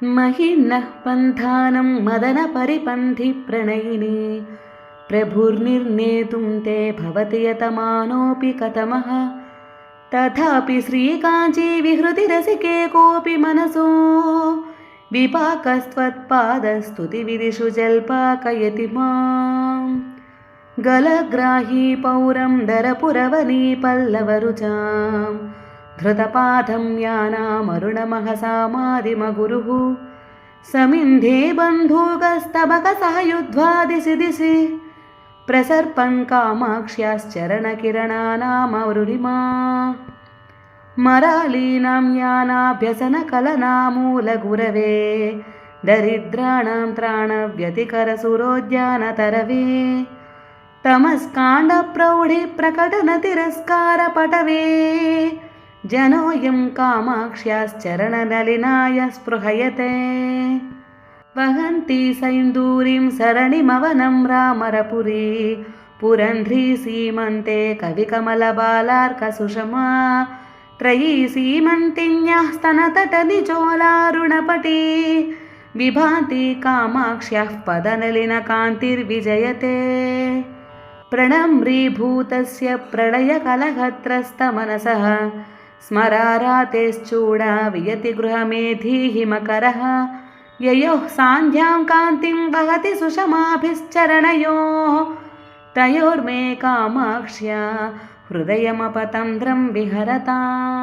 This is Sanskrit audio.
महिन्नः पन्थानं मदनपरिपन्थिप्रणयिनी प्रभुर्निर्णेतुं ते भवति यतमानोऽपि कथमः। तथापि श्रीकाञ्चीविहृतिरसिके कोऽपि मनसो विपाकस्त्वत्पादस्तुतिविधिषु जल्पाकयति माम्। गलग्राही पौरं दरपुरवनी पल्लवरुचां धृतपादं यानामरुणमहसामादिमगुरुः समिन्धे बन्धूकस्तबकसह युद्ध्वा दिशि दिशि प्रसर्पन् कामाक्ष्याश्चरणकिरणानामरुणिमा मरालीनां यानाभ्यसनकलनामूलगुरवे दरिद्राणां त्राणव्यतिकरसुरोद्यानतरवे तमस्काण्डप्रौढिप्रकटनतिरस्कारपटवे जनोऽयं कामाक्ष्याश्चरणनलिनाय स्पृहयते वहन्ती सैन्दूरीं सरणिमवनं रामरपुरी पुरन्ध्री सीमन्ते कविकमलबालार्कसुषमा त्रयी सीमन्तिन्यः स्तनतटनिचोलारुणपटी विभाति कामाक्ष्यः पदनलिनकान्तिर्विजयते प्रणम्रीभूतस्य प्रलयकलहत्रस्तमनसः स्मरारातेश्चूडा वियति गृहमेधीः मकरः ययोः सान्ध्यां कान्तिं वहति सुषमाभिश्चरणयोः तयोर्मे कामाक्ष्या हृदयमपतन्द्रं विहरताम्।